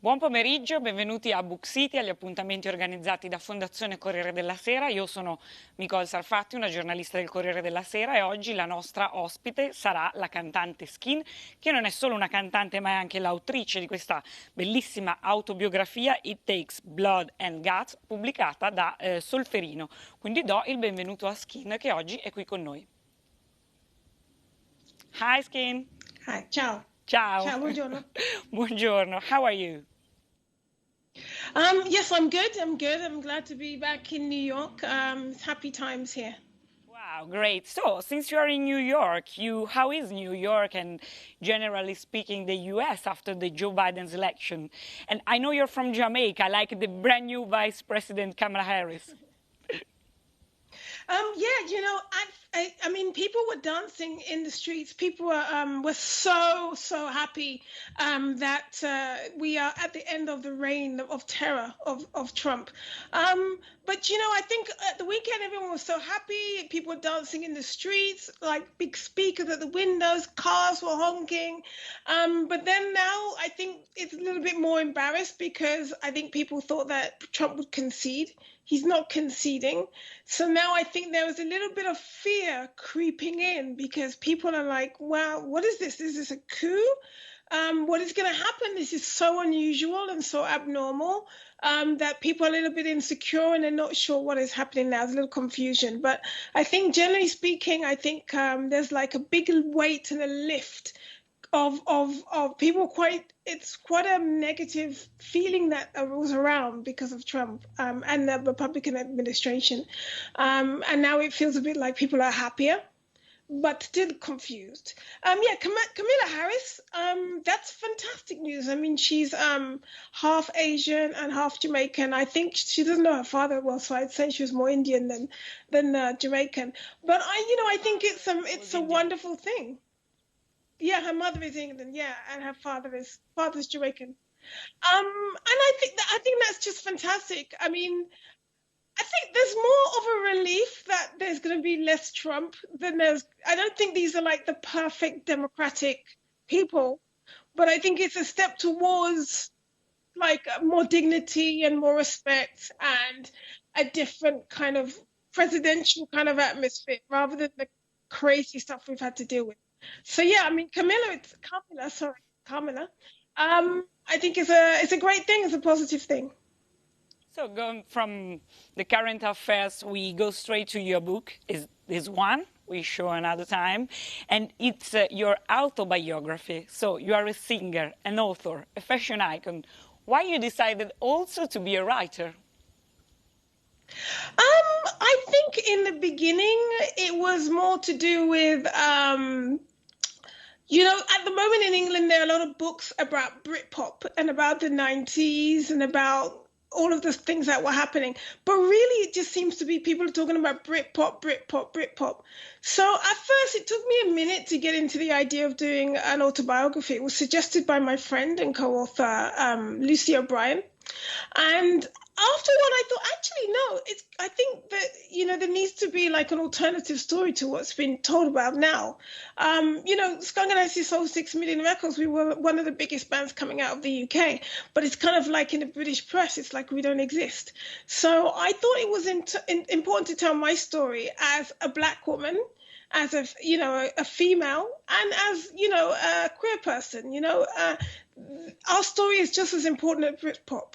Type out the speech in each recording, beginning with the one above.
Buon pomeriggio, benvenuti a BookCity, agli appuntamenti organizzati da Fondazione Corriere della Sera. Io sono Micol Sarfatti, una giornalista del Corriere della Sera, e oggi la nostra ospite sarà la cantante Skunk, che non è solo una cantante ma è anche l'autrice di questa bellissima autobiografia It Takes Blood and Guts, pubblicata da Solferino. Quindi do il benvenuto a Skunk, che oggi è qui con noi. Hi Skunk. Hi, ciao. Ciao. Ciao, buongiorno. Buongiorno. How are you? Yes, I'm good. I'm glad to be back in New York. Happy times here. Wow, great. So, since you are in New York, how is New York and generally speaking the US after the Joe Biden's election? And I know you're from Jamaica, like the brand new Vice President Kamala Harris. I mean, people were dancing in the streets. People were so happy that we are at the end of the reign of terror of Trump. But I think at the weekend everyone was so happy. People were dancing in the streets, like big speakers at the windows. Cars were honking. But then now I think it's a little bit more embarrassed because I think people thought that Trump would concede. He's not conceding. So now I think there was a little bit of fear creeping in because people are like, wow, what is this? Is this a coup? What is going to happen? This is so unusual and so abnormal that people are a little bit insecure and they're not sure what is happening now. There's a little confusion. But I think generally speaking, I think there's like a big weight and a lift of people. It's quite a negative feeling that was around because of Trump and the Republican administration. And now it feels a bit like people are happier, but still confused. Kamala Harris, that's fantastic news. I mean, she's half Asian and half Jamaican. I think she doesn't know her father well, so I'd say she was more Indian than Jamaican. But I think it's a wonderful thing. Yeah, her mother is England. Yeah, and her father's Jamaican. And I think that's just fantastic. I mean, I think there's more of a relief that there's going to be less Trump than there's. I don't think these are like the perfect democratic people, but I think it's a step towards like more dignity and more respect and a different kind of presidential kind of atmosphere rather than the crazy stuff we've had to deal with. So yeah, I mean, Kamala. I think it's a great thing. It's a positive thing. So going from the current affairs, we go straight to your book. Is this one we show another time, and it's your autobiography. So you are a singer, an author, a fashion icon. Why you decided also to be a writer? I think in the beginning it was more to do with at the moment in England, there are a lot of books about Britpop and about the 90s and about all of the things that were happening. But really, it just seems to be people are talking about Britpop. So at first, it took me a minute to get into the idea of doing an autobiography. It was suggested by my friend and co-author, Lucy O'Brien. And after that, I thought, actually, no, I think that, there needs to be like an alternative story to what's been told about now. Skunk Anansie sold 6 million records. We were one of the biggest bands coming out of the UK, but it's kind of like in the British press, it's like we don't exist. So I thought it was important to tell my story as a Black woman, as a female, and as, a queer person, our story is just as important as Britpop.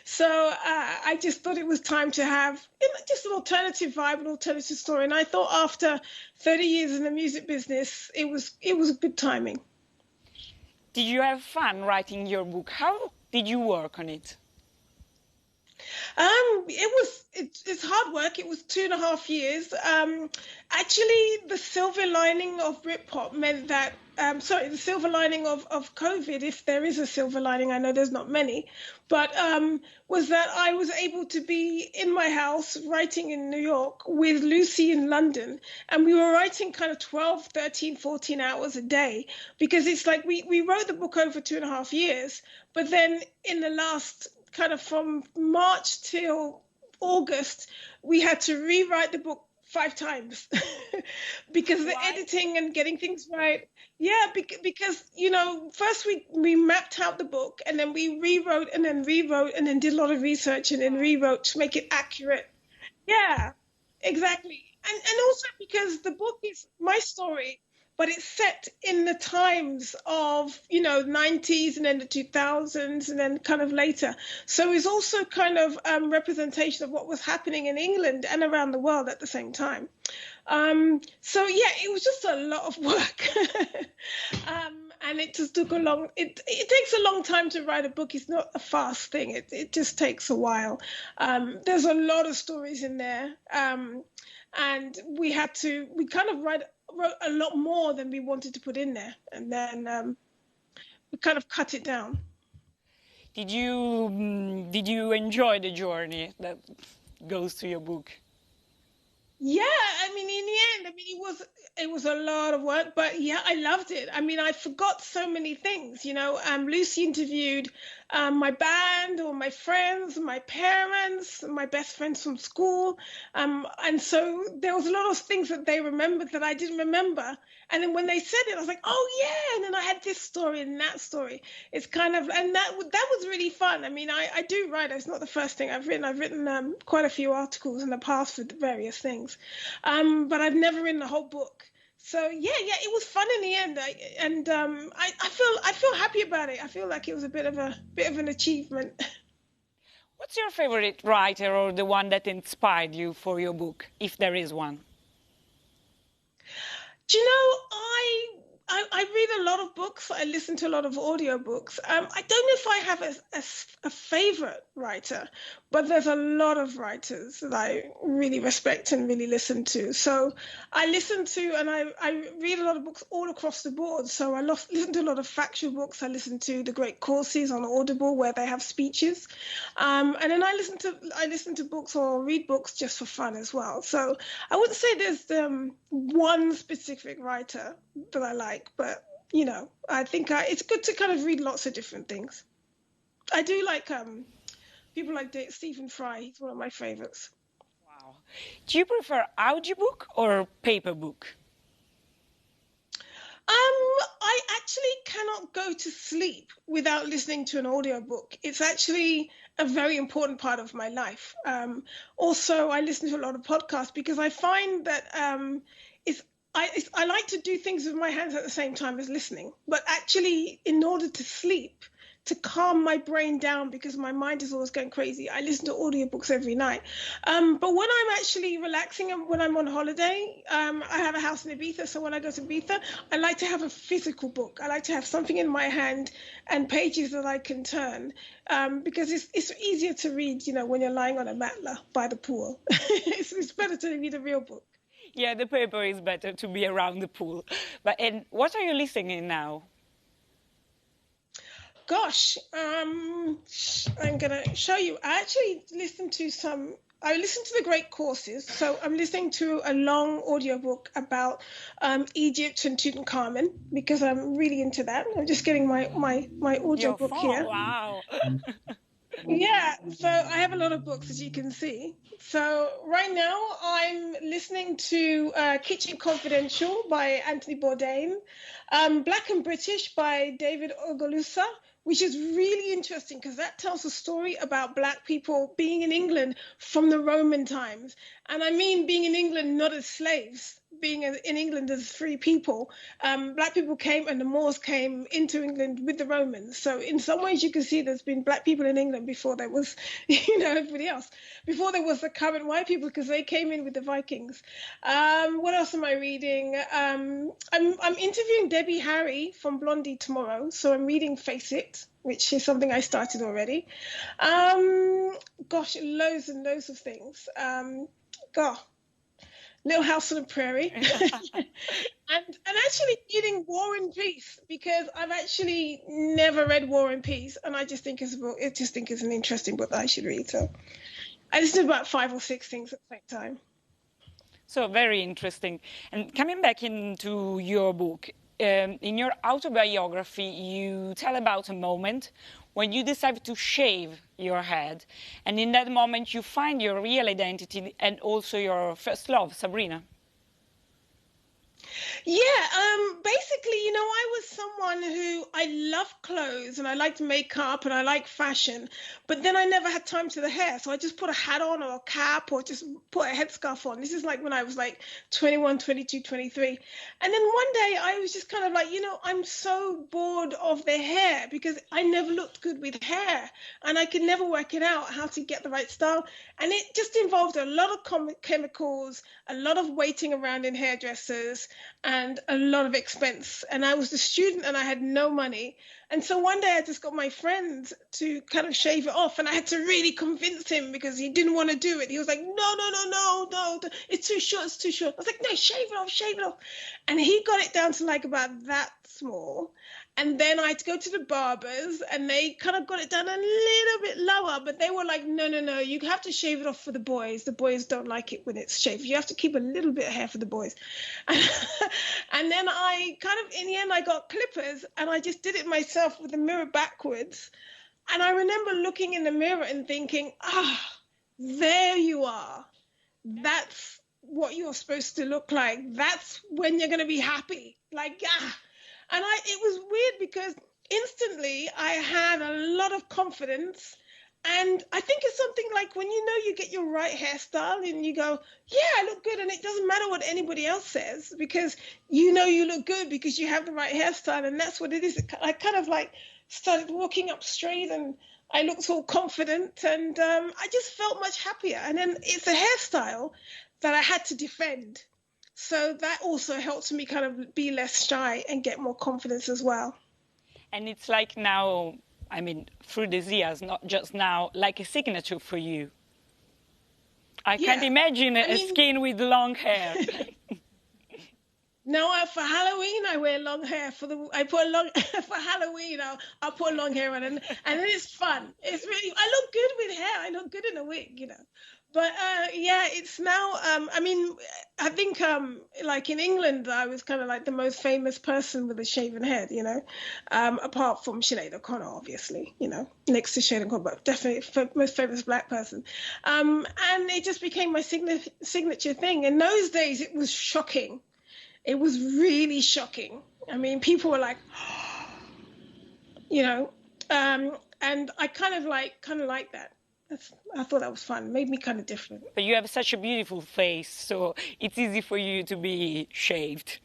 So I just thought it was time to have just an alternative vibe, an alternative story. And I thought after 30 years in the music business, it was good timing. Did you have fun writing your book? How did you work on it? It's hard work. It was 2.5 years. Actually, the silver lining of Britpop meant that, the silver lining of COVID, if there is a silver lining, I know there's not many, but was that I was able to be in my house writing in New York with Lucy in London. And we were writing kind of 12, 13, 14 hours a day, because it's like we wrote the book over 2.5 years, but then in the last kind of from March till August, we had to rewrite the book 5 times because the editing and getting things right. Yeah, because first we mapped out the book, and then we rewrote and then did a lot of research and then rewrote to make it accurate. Yeah, exactly. And also because the book is my story, but it's set in the times of, 90s and then the 2000s and then kind of later. So it's also kind of representation of what was happening in England and around the world at the same time. So yeah, it was just a lot of work. And it just took it takes a long time to write a book. It's not a fast thing. It just takes a while. There's a lot of stories in there. And we kind of wrote a lot more than we wanted to put in there. And then we kind of cut it down. Did you enjoy the journey that goes through your book? Yeah, I mean, in the end, it was a lot of work, but yeah, I loved it. I mean, I forgot so many things, Lucy interviewed my band or my friends, my parents, my best friends from school. And so there was a lot of things that they remembered that I didn't remember. And then when they said it, I was like, oh yeah. And then I had this story and that story. It's kind of, and that was really fun. I mean, I do write. It's not the first thing I've written. I've written quite a few articles in the past for various things. But I've never written a whole book. So yeah, it was fun in the end, I feel happy about it. I feel like it was a bit of an achievement. What's your favorite writer or the one that inspired you for your book, if there is one? Do you know, I read a lot of books. I listen to a lot of audiobooks. I don't know if I have a favorite writer, but there's a lot of writers that I really respect and really listen to. So I listen to and I read a lot of books all across the board. So I listen to a lot of factual books. I listen to the great courses on Audible where they have speeches. And then I listen to books or read books just for fun as well. So I wouldn't say there's one specific writer that I like, but I think it's good to kind of read lots of different things. I do like people like Stephen Fry. He's one of my favorites. Wow. Do you prefer audiobook or paper book? I actually cannot go to sleep without listening to an audiobook. It's actually a very important part of my life. Also, I listen to a lot of podcasts because I find that I like to do things with my hands at the same time as listening. But actually, in order to sleep, to calm my brain down because my mind is always going crazy, I listen to audiobooks every night. But when I'm actually relaxing and when I'm on holiday, I have a house in Ibiza. So when I go to Ibiza, I like to have a physical book. I like to have something in my hand and pages that I can turn because it's easier to read, when you're lying on a matla by the pool. It's better to read a real book. Yeah, the paper is better to be around the pool. And what are you listening now? Gosh, I'm going to show you. I actually listened to the great courses. So I'm listening to a long audiobook about Egypt and Tutankhamun because I'm really into that. I'm just getting my audiobook here. Wow. Yeah, so I have a lot of books, as you can see. So right now I'm listening to Kitchen Confidential by Anthony Bourdain, Black and British by David Ogalusa, which is really interesting because that tells a story about Black people being in England from the Roman times. And I mean being in England not as slaves, being in England as free people. Black people came and the Moors came into England with the Romans. So in some ways you can see there's been Black people in England before there was, everybody else. Before there was the current white people because they came in with the Vikings. What else am I reading? I'm interviewing Debbie Harry from Blondie tomorrow. So I'm reading Face It, which is something I started already. Gosh, loads and loads of things. Little House on the Prairie, and actually reading War and Peace because I've actually never read War and Peace, and I just think it's an interesting book that I should read. So I listen to about 5 or 6 things at the same time. So very interesting. And coming back into your book, in your autobiography, you tell about a moment when you decide to shave your head, and in that moment you find your real identity and also your first love, Sabrina? Yeah, basically, I was someone who I love clothes and I liked makeup and I like fashion, but then I never had time to the hair. So I just put a hat on or a cap or just put a headscarf on. This is like when I was like 21, 22, 23. And then one day I was just kind of like, I'm so bored of the hair because I never looked good with hair and I could never work it out how to get the right style. And it just involved a lot of chemicals, a lot of waiting around in hairdressers, and a lot of expense. And I was a student and I had no money. And so one day I just got my friend to kind of shave it off, and I had to really convince him because he didn't want to do it. He was like, no, it's too short, it's too short. I was like, no, shave it off, shave it off. And he got it down to like about that small. And then I had to go to the barbers and they kind of got it done a little bit lower, but they were like, no, you have to shave it off for the boys. The boys don't like it when it's shaved. You have to keep a little bit of hair for the boys. And then I kind of, in the end, I got clippers and I just did it myself with the mirror backwards. And I remember looking in the mirror and thinking, there you are. That's what you're supposed to look like. That's when you're going to be happy. Like, And it was weird because instantly I had a lot of confidence. And I think it's something like when you get your right hairstyle and you go, yeah, I look good. And it doesn't matter what anybody else says because you look good because you have the right hairstyle. And that's what it is. I kind of like started walking up straight and I looked all confident and I just felt much happier. And then it's a hairstyle that I had to defend. So that also helps me kind of be less shy and get more confidence as well. And it's like now, I mean, through the years, not just now, like a signature for you. I can't imagine a skin with long hair. No, for Halloween I wear long hair. For Halloween I'll put long hair on, and then it's fun. It's really, I look good with hair. I look good in a wig, But it's now. I think like in England, I was kind of like the most famous person with a shaven head, apart from Sinead O'Connor, obviously, next to Sinead O'Connor, but definitely most famous Black person. And it just became my signature thing. In those days, it was shocking. It was really shocking. I mean, people were like, and I kind of like that. I thought that was fun. It made me kind of different. But you have such a beautiful face, so it's easy for you to be shaved.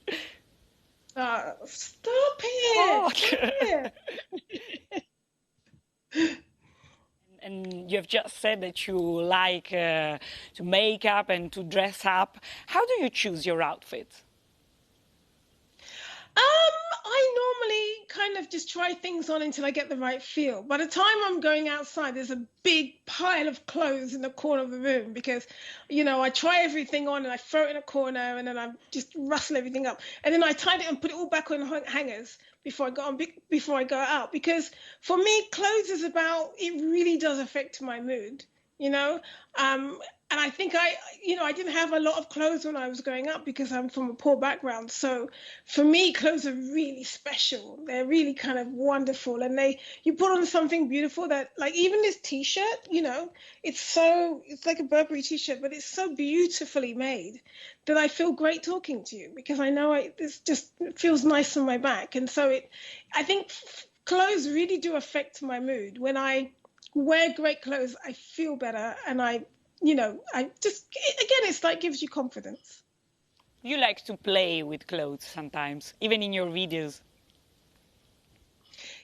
Stop it! And you have just said that you like to make up and to dress up. How do you choose your outfits? I normally kind of just try things on until I get the right feel. By the time I'm going outside, there's a big pile of clothes in the corner of the room because, I try everything on and I throw it in a corner and then I just rustle everything up. And then I tidy it and put it all back on hangers before I go out. Because for me, clothes is it really does affect my mood, And I think I didn't have a lot of clothes when I was growing up because I'm from a poor background. So for me, clothes are really special. They're really kind of wonderful. And you put on something beautiful that, like even this T-shirt, it's like a Burberry T-shirt, but it's so beautifully made that I feel great talking to you because I know it feels nice on my back. And so I think clothes really do affect my mood. When I wear great clothes, I feel better and it's like gives you confidence. You like to play with clothes sometimes, even in your videos.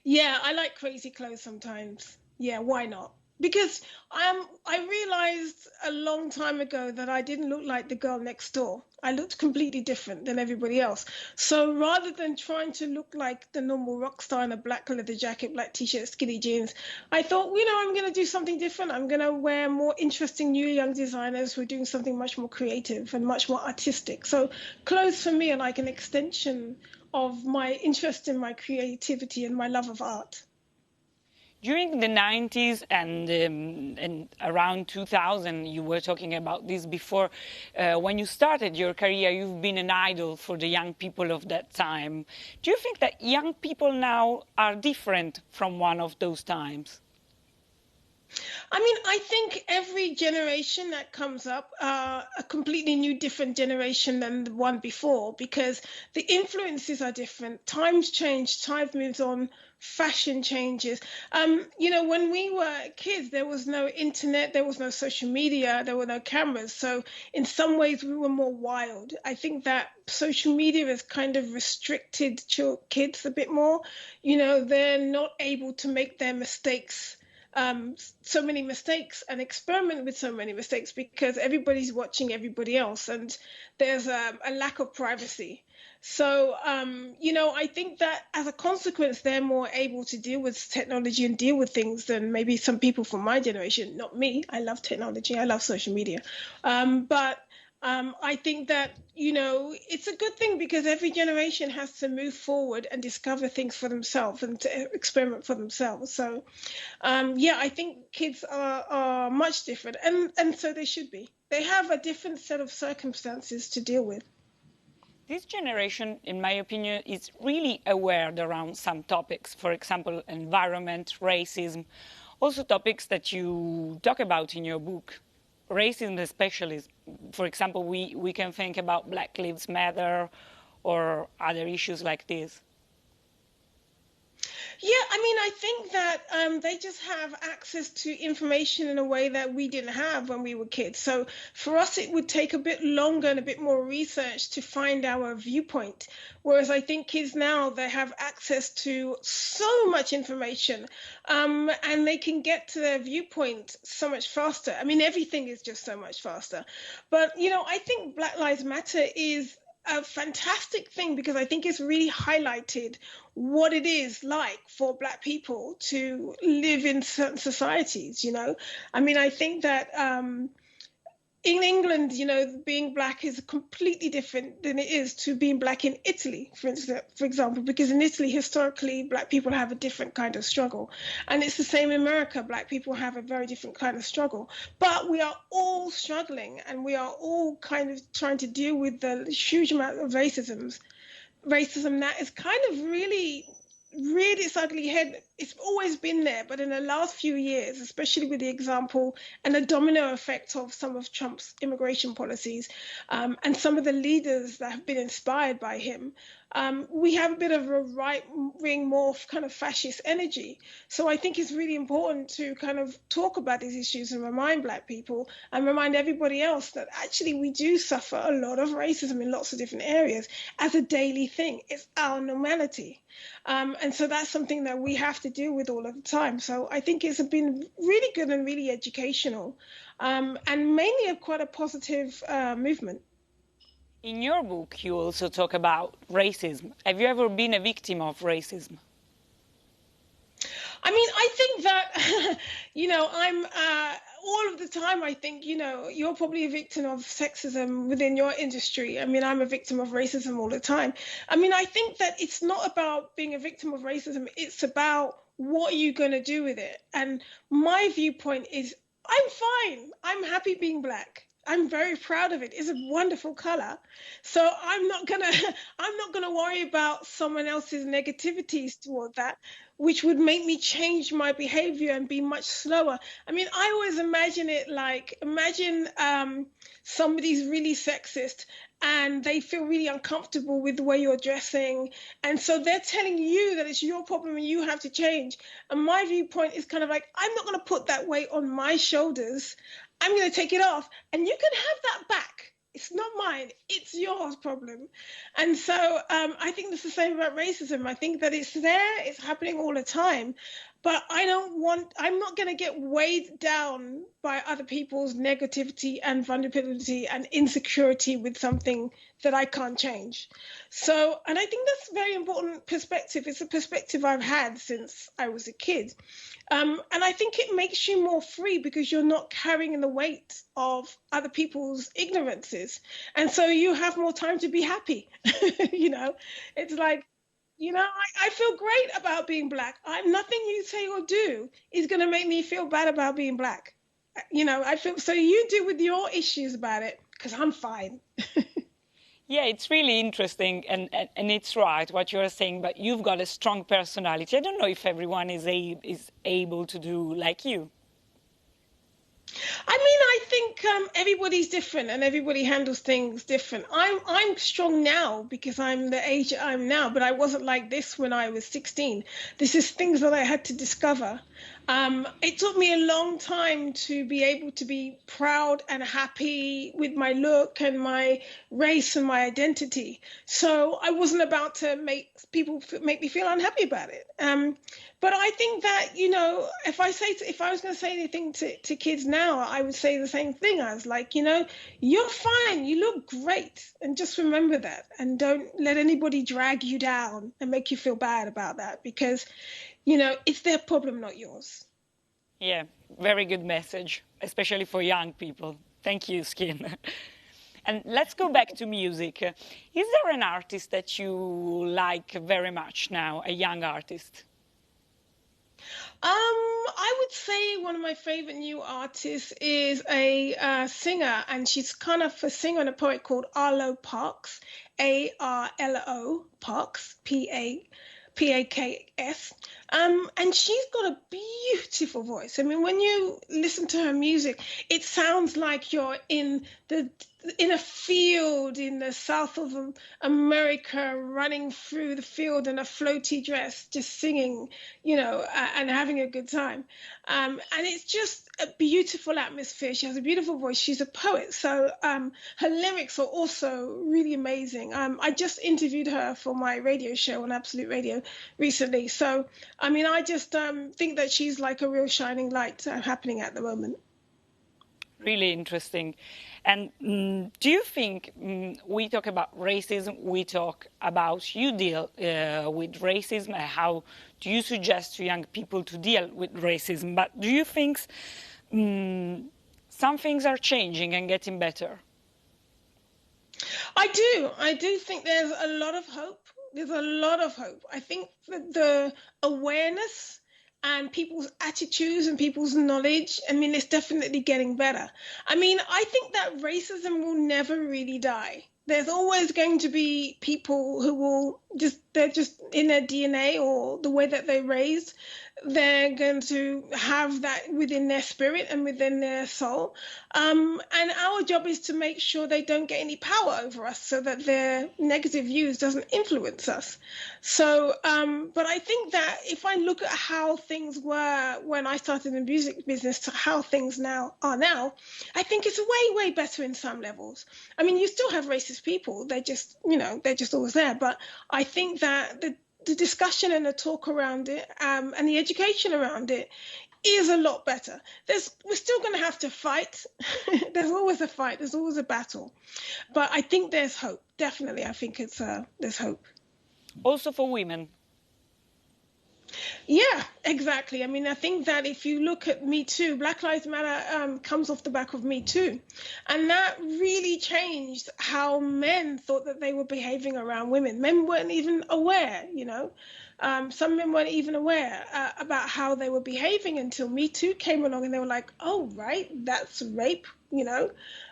Yeah, I like crazy clothes sometimes. Yeah, why not? Because I realized a long time ago that I didn't look like the girl next door. I looked completely different than everybody else. So rather than trying to look like the normal rock star in a black leather jacket, black t-shirt, skinny jeans, I thought, I'm going to do something different. I'm going to wear more interesting new young designers who are doing something much more creative and much more artistic. So clothes for me are like an extension of my interest in my creativity and my love of art. During the 90s and around 2000, you were talking about this before, when you started your career, you've been an idol for the young people of that time. Do you think that young people now are different from one of those times? I mean, I think every generation that comes up, a completely new, different generation than the one before, because the influences are different. Times change, time moves on, fashion changes. When we were kids, there was no internet, there was no social media, there were no cameras. So in some ways, we were more wild. I think that social media has kind of restricted kids a bit more. They're not able to make their mistakes, so many mistakes, and experiment with so many mistakes because everybody's watching everybody else, and there's a lack of privacy. So, I think that as a consequence, they're more able to deal with technology and deal with things than maybe some people from my generation. Not me. I love technology. I love social media. But I think that, it's a good thing because every generation has to move forward and discover things for themselves and to experiment for themselves. So, I think kids are much different, and so they should be. They have a different set of circumstances to deal with. This generation, in my opinion, is really aware around some topics, for example, environment, racism, also topics that you talk about in your book. Racism especially, for example, we can think about Black Lives Matter or other issues like this. Yeah, I mean, I think that they just have access to information in a way that we didn't have when we were kids. So for us, it would take a bit longer and a bit more research to find our viewpoint. Whereas I think kids now, they have access to so much information, and they can get to their viewpoint so much faster. I mean, everything is just so much faster. But, I think Black Lives Matter is a fantastic thing because I think it's really highlighted what it is like for Black people to live in certain societies. I mean, I think that in England, being Black is completely different than it is to being Black in Italy, for instance, for example, because in Italy, historically, Black people have a different kind of struggle. And it's the same in America. Black people have a very different kind of struggle. But we are all struggling, and we are all kind of trying to deal with the huge amount of racism that is kind of really its ugly head. It's always been there, but in the last few years, especially with the example and the domino effect of some of Trump's immigration policies, and some of the leaders that have been inspired by him, we have a bit of a right-wing, more kind of fascist energy. So I think it's really important to kind of talk about these issues and remind Black people and remind everybody else that actually we do suffer a lot of racism in lots of different areas as a daily thing. It's our normality. And so that's something that we have to deal with all of the time. So I think it's been really good and really educational, and mainly quite a positive movement. In your book, you also talk about racism. Have you ever been a victim of racism? I mean, I think that, I'm all of the time, I think, you're probably a victim of sexism within your industry. I mean, I'm a victim of racism all the time. I mean, I think that it's not about being a victim of racism. It's about what you're going to do with it. And my viewpoint is I'm fine. I'm happy being Black. I'm very proud of it. It's a wonderful color. So I'm not gonna worry about someone else's negativities toward that, which would make me change my behavior and be much slower. I mean, I always imagine it like, imagine somebody's really sexist and they feel really uncomfortable with the way you're dressing. And so they're telling you that it's your problem and you have to change. And my viewpoint is kind of like, I'm not going to put that weight on my shoulders. I'm going to take it off, and you can have that back. It's not mine. It's your problem. And so I think that's the same about racism. I think that it's there. It's happening all the time. But I'm not going to get weighed down by other people's negativity and vulnerability and insecurity with something that I can't change. So, and I think that's a very important perspective. It's a perspective I've had since I was a kid. And I think it makes you more free because you're not carrying the weight of other people's ignorances. And so you have more time to be happy. It's like, I feel great about being Black. Nothing you say or do is going to make me feel bad about being Black. I feel so you deal with your issues about it because I'm fine. Yeah, it's really interesting, and it's right what you're saying, but you've got a strong personality. I don't know if everyone is able to do like you. I mean, I think everybody's different and everybody handles things different. I'm strong now because I'm the age I'm now, but I wasn't like this when I was 16. This is things that I had to discover. It took me a long time to be able to be proud and happy with my look and my race and my identity. So I wasn't about to make me feel unhappy about it. But I think that, if I was going to say anything to kids now, I would say the same thing. I was like, you're fine. You look great. And just remember that. And don't let anybody drag you down and make you feel bad about that because, it's their problem, not yours. Yeah, very good message, especially for young people. Thank you, Skin. And let's go back to music. Is there an artist that you like very much now, a young artist? I would say one of my favorite new artists is a singer, and she's kind of a singer and a poet called Arlo Parks, Arlo Parks, Paks. And she's got a beautiful voice. I mean, when you listen to her music, it sounds like you're in a field in the south of America, running through the field in a floaty dress, just singing, and having a good time. And it's just a beautiful atmosphere. She has a beautiful voice. She's a poet, so her lyrics are also really amazing. I just interviewed her for my radio show on Absolute Radio recently. So, I mean, I just think that she's like a real shining light happening at the moment. Really interesting. And do you think we talk about racism, we talk about you deal with racism, how do you suggest to young people to deal with racism? But do you think some things are changing and getting better? I do think there's a lot of hope. There's a lot of hope. I think that the awareness and people's attitudes and people's knowledge, I mean, it's definitely getting better. I mean, I think that racism will never really die. There's always going to be people who will they're just in their DNA or the way that they're raised, they're going to have that within their spirit and within their soul. And our job is to make sure they don't get any power over us so that their negative views doesn't influence us. So, but I think that if I look at how things were when I started in the music business to how things now are now, I think it's way, way better in some levels. I mean, you still have racist people. They're just, they're just always there. But I think that the discussion and the talk around it and the education around it is a lot better. We're still going to have to fight. There's always a fight. There's always a battle. But I think there's hope. Definitely, I think there's hope. Also for women. Yeah, exactly. I mean, I think that if you look at Me Too, Black Lives Matter comes off the back of Me Too. And that really changed how men thought that they were behaving around women. Men weren't even aware, Some men weren't even aware about how they were behaving until Me Too came along and they were like, oh, right, that's rape,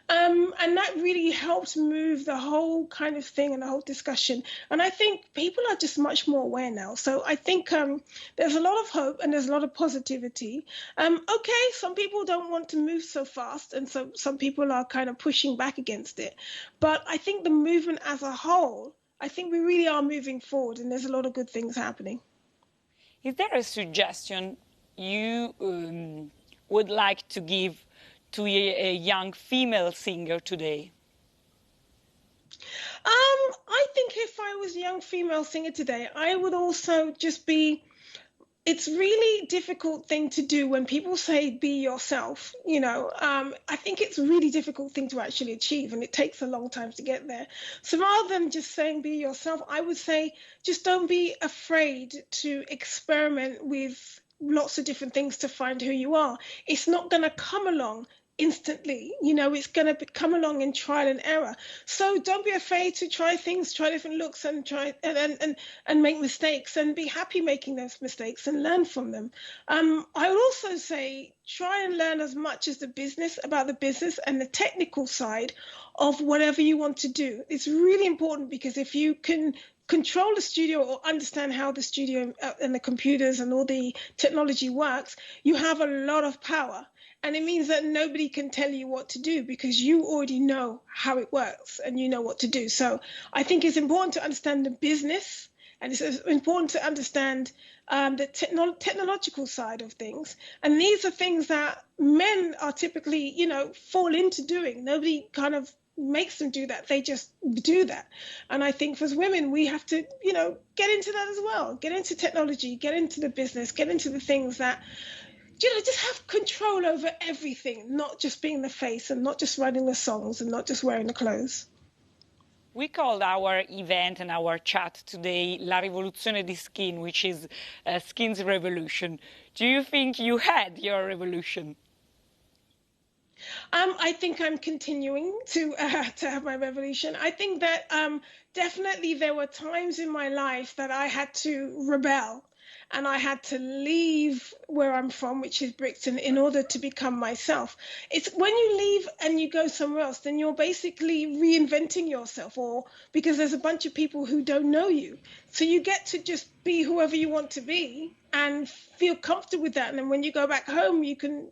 And that really helped move the whole kind of thing and the whole discussion. And I think people are just much more aware now. So I think there's a lot of hope and there's a lot of positivity. Okay, some people don't want to move so fast. And so some people are kind of pushing back against it. But I think the movement as a whole, I think we really are moving forward and there's a lot of good things happening. Is there a suggestion you would like to give to a young female singer today? I think if I was a young female singer today, I would also just it's really difficult thing to do when people say be yourself, I think it's a really difficult thing to actually achieve and it takes a long time to get there. So rather than just saying be yourself, I would say just don't be afraid to experiment with lots of different things to find who you are. It's not going to come along instantly. You know, it's going to come along in trial and error. So don't be afraid to try things, try different looks, and try and make mistakes, and be happy making those mistakes and learn from them. I would also say try and learn as much as about the business and the technical side of whatever you want to do. It's really important, because if you can control the studio or understand how the studio and the computers and all the technology works, you have a lot of power. And it means that nobody can tell you what to do, because you already know how it works and you know what to do. So I think it's important to understand the business, and it's important to understand the technological side of things. And these are things that men are typically, you know, fall into doing. Nobody kind of makes them do that. They just do that. And I think as women, we have to, you know, get into that as well. Get into technology, get into the business, get into the things that, you know, just have control over everything, not just being the face and not just writing the songs and not just wearing the clothes. We called our event and our chat today La Rivoluzione di Skin, which is Skin's revolution. Do you think you had your revolution? I think I'm continuing to have my revolution. I think that definitely there were times in my life that I had to rebel. And I had to leave where I'm from, which is Brixton, in order to become myself. It's when you leave and you go somewhere else, then you're basically reinventing yourself, or because there's a bunch of people who don't know you. So you get to just be whoever you want to be and feel comfortable with that. And then when you go back home, you can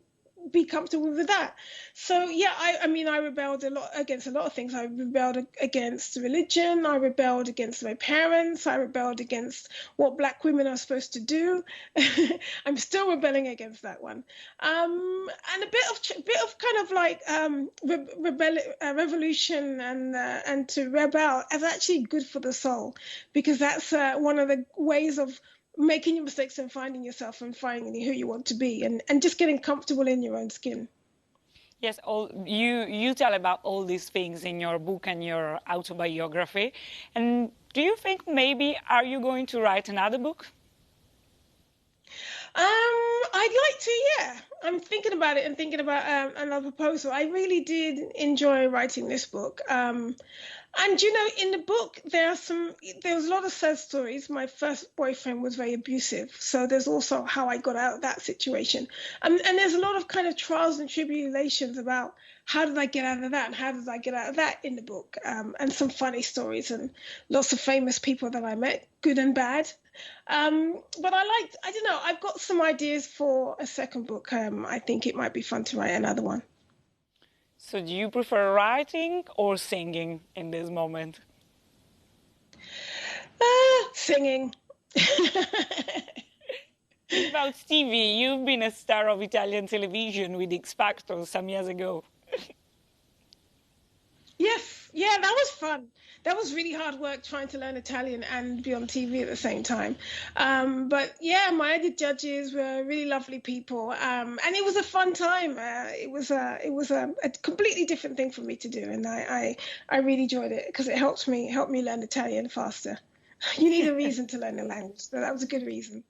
be comfortable with that. So yeah, I mean, I rebelled against a lot of things. I rebelled against religion. I rebelled against my parents. I rebelled against what Black women are supposed to do. I'm still rebelling against that one. And a bit of kind of like revolution and to rebel is actually good for the soul, because that's one of the ways of making your mistakes and finding yourself and finding who you want to be, and just getting comfortable in your own skin. Yes, you tell about all these things in your book and your autobiography. And do you think maybe, are you going to write another book? I'd like to, yeah. I'm thinking about it and thinking about another proposal. I really did enjoy writing this book. And, you know, in the book, there was a lot of sad stories. My first boyfriend was very abusive. So there's also how I got out of that situation. And there's a lot of kind of trials and tribulations about how did I get out of that and how did I get out of that in the book. And some funny stories and lots of famous people that I met, good and bad. But I don't know, I've got some ideas for a second book. I think it might be fun to write another one. So do you prefer writing or singing in this moment? Singing. About TV, you've been a star of Italian television with X Factor some years ago. Yes, yeah, that was fun. That was really hard work, trying to learn Italian and be on TV at the same time. But yeah, the judges were really lovely people, and it was a fun time. It was a completely different thing for me to do, and I really enjoyed it because it helped me learn Italian faster. You need a reason to learn the language, so that was a good reason.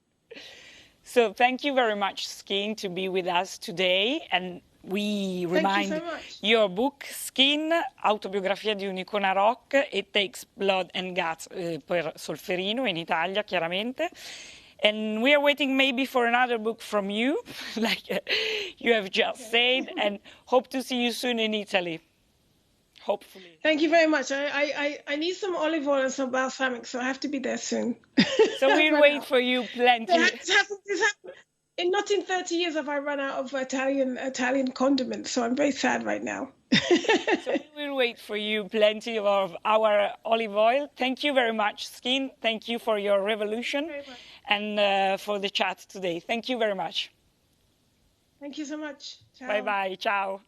So thank you very much, Skin, to be with us today. And we remind your book, Skin, autobiografia di un'icona rock, It Takes Blood and Guts, per Solferino in Italia, chiaramente. And we are waiting maybe for another book from you, like you have just said, and hope to see you soon in Italy. Hopefully. Thank you very much. I need some olive oil and some balsamic, so I have to be there soon. So we'll wait for you plenty. Not in 30 years have I run out of Italian condiments, so I'm very sad right now. So we will wait for you plenty of our olive oil. Thank you very much, Skin. Thank you for your revolution and for the chat today. Thank you very much. Thank you so much. Ciao. Bye-bye. Ciao.